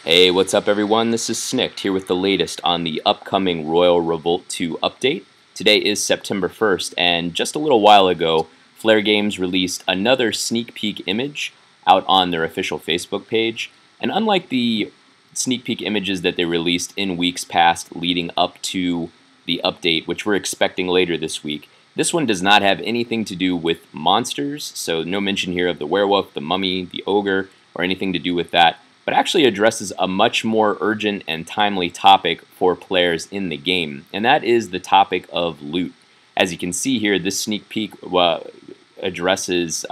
Hey, what's up everyone? This is Snicked here with the latest on the upcoming Royal Revolt 2 update. Today is September 1st, and just a little while ago, Flare Games released another sneak peek image out on their official Facebook page. And unlike the sneak peek images that they released in weeks past leading up to the update, which we're expecting later this week, this one does not have anything to do with monsters, so no mention here of the werewolf, the mummy, the ogre, or anything to do with that, but actually addresses a much more urgent and timely topic for players in the game, and that is the topic of loot. As you can see here, this sneak peek addresses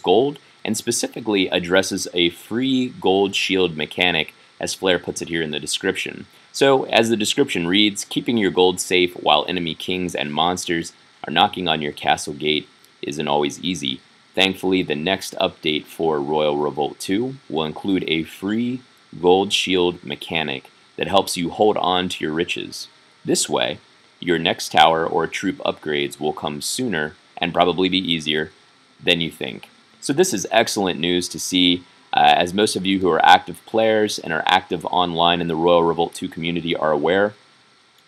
gold, and specifically addresses a free gold shield mechanic, as Flare puts it here in the description. So, as the description reads, keeping your gold safe while enemy kings and monsters are knocking on your castle gate isn't always easy. Thankfully, the next update for Royal Revolt 2 will include a free gold shield mechanic that helps you hold on to your riches. This way, your next tower or troop upgrades will come sooner and probably be easier than you think. So this is excellent news to see, as most of you who are active players and are active online in the Royal Revolt 2 community are aware.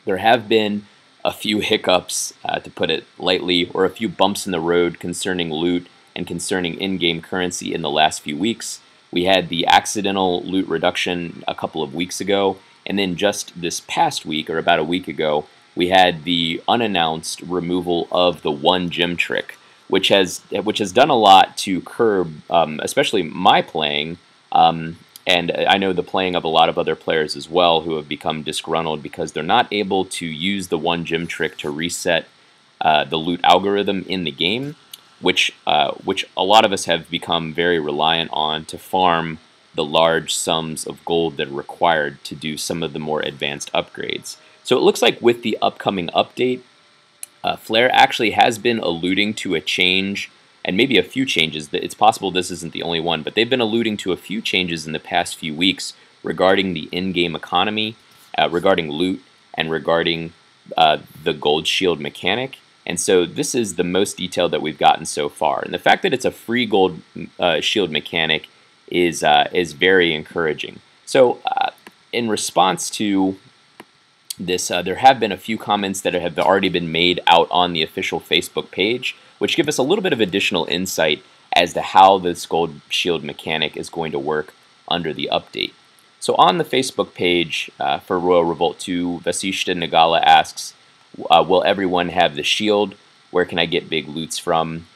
There have been a few hiccups, to put it lightly, or a few bumps in the road concerning loot and concerning in-game currency in the last few weeks. We had the accidental loot reduction a couple of weeks ago, and then just this past week, or about a week ago, we had the unannounced removal of the one gem trick, which has done a lot to curb, especially my playing, and I know the playing of a lot of other players as well who have become disgruntled because they're not able to use the one gem trick to reset the loot algorithm in the game, which a lot of us have become very reliant on to farm the large sums of gold that are required to do some of the more advanced upgrades. So it looks like with the upcoming update, Flare actually has been alluding to a change, and maybe a few changes. It's possible this isn't the only one, but they've been alluding to a few changes in the past few weeks regarding the in-game economy, regarding loot, and regarding the gold shield mechanic. And so this is the most detail that we've gotten so far. And the fact that it's a free gold shield mechanic is very encouraging. So in response to this, there have been a few comments that have already been made out on the official Facebook page, which give us a little bit of additional insight as to how this gold shield mechanic is going to work under the update. So on the Facebook page for Royal Revolt 2, Vasishta Nagala asks, will everyone have the shield? Where can I get big loots from?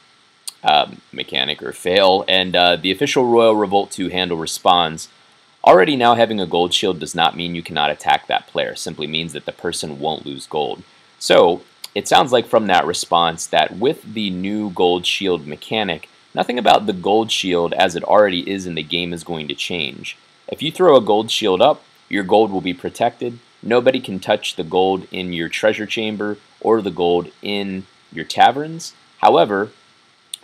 Mechanic or fail. And the official Royal Revolt 2 handle responds, already now having a gold shield does not mean you cannot attack that player. Simply means that the person won't lose gold. So it sounds like from that response that with the new gold shield mechanic, nothing about the gold shield as it already is in the game is going to change. If you throw a gold shield up, your gold will be protected. Nobody can touch the gold in your treasure chamber or the gold in your taverns. However,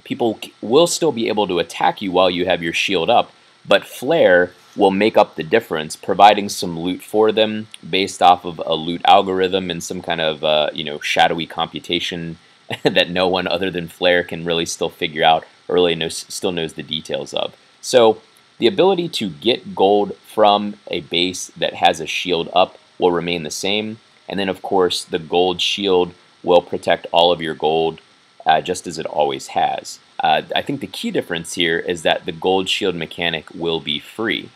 people will still be able to attack you while you have your shield up, but Flare will make up the difference, providing some loot for them based off of a loot algorithm and some kind of shadowy computation that no one other than Flare can really still figure out or really still knows the details of. So the ability to get gold from a base that has a shield up will remain the same, and then of course the gold shield will protect all of your gold just as it always has. I think the key difference here is that the gold shield mechanic will be free.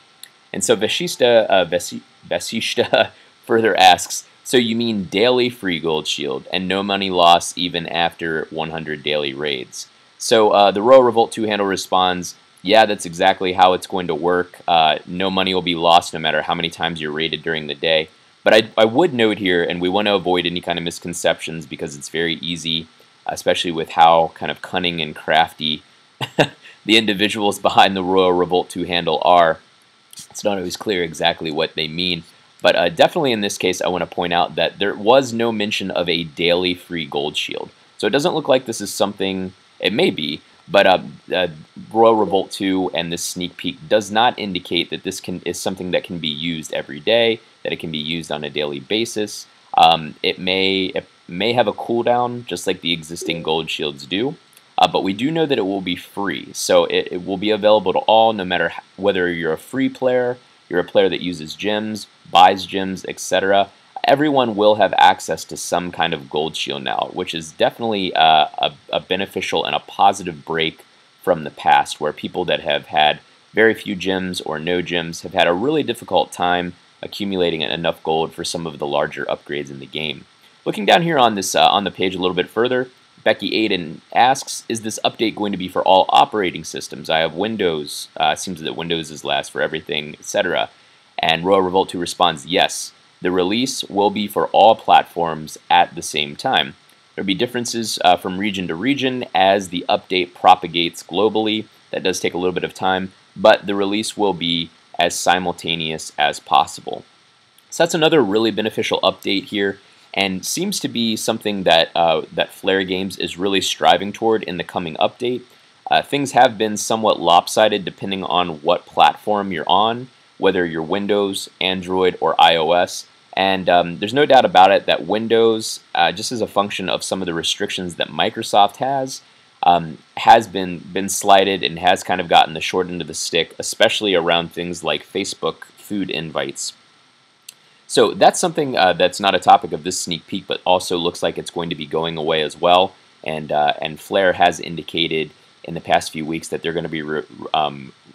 And so Vasishta further asks, so you mean daily free gold shield and no money loss even after 100 daily raids? So the Royal Revolt 2 handle responds, yeah, that's exactly how it's going to work. No money will be lost no matter how many times you're raided during the day. But I would note here, and we want to avoid any kind of misconceptions because it's very easy, especially with how kind of cunning and crafty the individuals behind the Royal Revolt 2 handle are. It's not always clear exactly what they mean, but definitely in this case I want to point out that there was no mention of a daily free gold shield. So it doesn't look like this is something, it may be, but Royal Revolt 2 and this sneak peek does not indicate that this is something that can be used every day, that it can be used on a daily basis. It may have a cooldown just like the existing gold shields do. But we do know that it will be free, so it will be available to all, no matter whether you're a free player you're a player that uses gems, buys gems, etc., everyone will have access to some kind of gold shield now, which is definitely a beneficial and a positive break from the past, where people that have had very few gems or no gems have had a really difficult time accumulating enough gold for some of the larger upgrades in the game. Looking down here on this on the page a little bit further, Becky Aiden asks, is this update going to be for all operating systems? I have Windows. Seems that Windows is last for everything, etc. And Royal Revolt 2 responds, yes. The release will be for all platforms at the same time. There will be differences from region to region as the update propagates globally. That does take a little bit of time, but the release will be as simultaneous as possible. So that's another really beneficial update here, and seems to be something that that Flare Games is really striving toward in the coming update. Things have been somewhat lopsided depending on what platform you're on, whether you're Windows, Android, or iOS. And there's no doubt about it that Windows, just as a function of some of the restrictions that Microsoft has been slighted and has kind of gotten the short end of the stick, especially around things like Facebook food invites. So that's something that's not a topic of this sneak peek, but also looks like it's going to be going away as well. And Flare has indicated in the past few weeks that they're going to be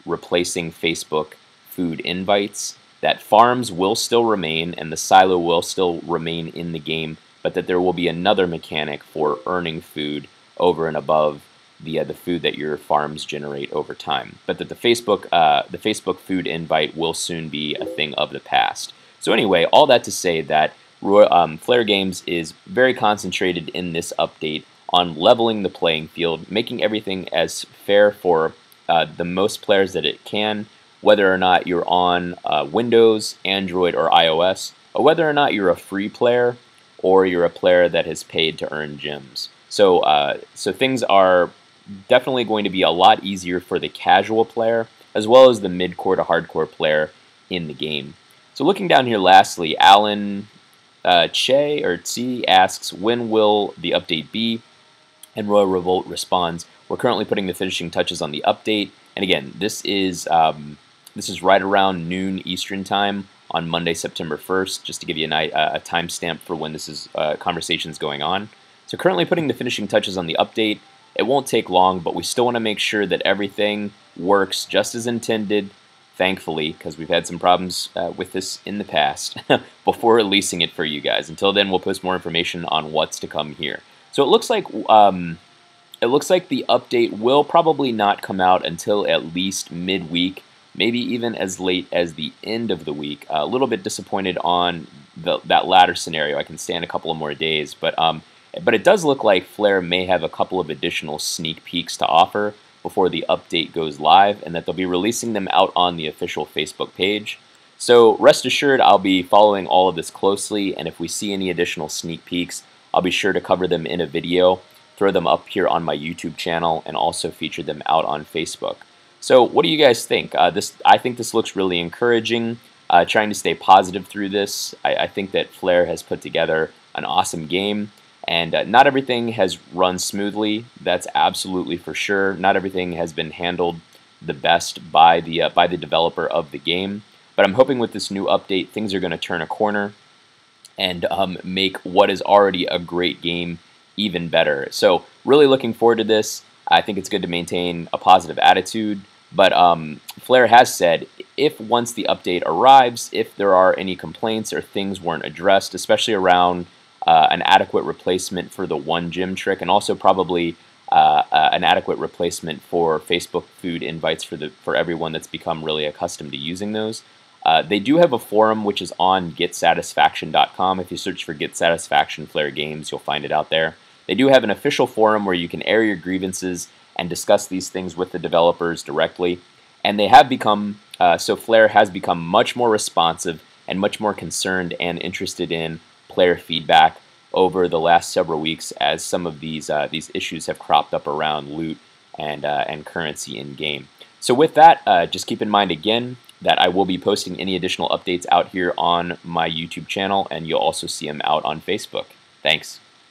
replacing Facebook food invites, that farms will still remain and the silo will still remain in the game, but that there will be another mechanic for earning food over and above the food that your farms generate over time. But that the Facebook food invite will soon be a thing of the past. So anyway, all that to say that Flare Games is very concentrated in this update on leveling the playing field, making everything as fair for the most players that it can, whether or not you're on Windows, Android, or iOS, or whether or not you're a free player or you're a player that has paid to earn gems. So, so things are definitely going to be a lot easier for the casual player as well as the mid-core to hardcore player in the game. So looking down here lastly, Alan Che asks, when will the update be? And Royal Revolt responds, we're currently putting the finishing touches on the update. And again, this is right around noon Eastern time on Monday, September 1st, just to give you a timestamp for when this is conversations going on. So currently putting the finishing touches on the update. It won't take long, but we still want to make sure that everything works just as intended, thankfully, because we've had some problems with this in the past, before releasing it for you guys. Until then, we'll post more information on what's to come here. So it looks like the update will probably not come out until at least midweek, maybe even as late as the end of the week. A little bit disappointed on that latter scenario. I can stand a couple of more days, but it does look like Flare may have a couple of additional sneak peeks to offer before the update goes live, and that they'll be releasing them out on the official Facebook page. So rest assured, I'll be following all of this closely, and if we see any additional sneak peeks, I'll be sure to cover them in a video, throw them up here on my YouTube channel, and also feature them out on Facebook. So what do you guys think? I think this looks really encouraging. Trying to stay positive through this. I think that Flare has put together an awesome game, and not everything has run smoothly. That's absolutely for sure. Not everything has been handled the best by the developer of the game. But I'm hoping with this new update, things are going to turn a corner and make what is already a great game even better. So really looking forward to this. I think it's good to maintain a positive attitude. But Flare has said, if once the update arrives, if there are any complaints or things weren't addressed, especially around an adequate replacement for the one gym trick, and also probably an adequate replacement for Facebook food invites for everyone that's become really accustomed to using those. They do have a forum which is on getsatisfaction.com. If you search for Get Satisfaction Flare Games, you'll find it out there. They do have an official forum where you can air your grievances and discuss these things with the developers directly. And they have become, so Flare has become much more responsive and much more concerned and interested in player feedback over the last several weeks, as some of these issues have cropped up around loot and currency in game. So with that, just keep in mind again that I will be posting any additional updates out here on my YouTube channel, and you'll also see them out on Facebook. Thanks.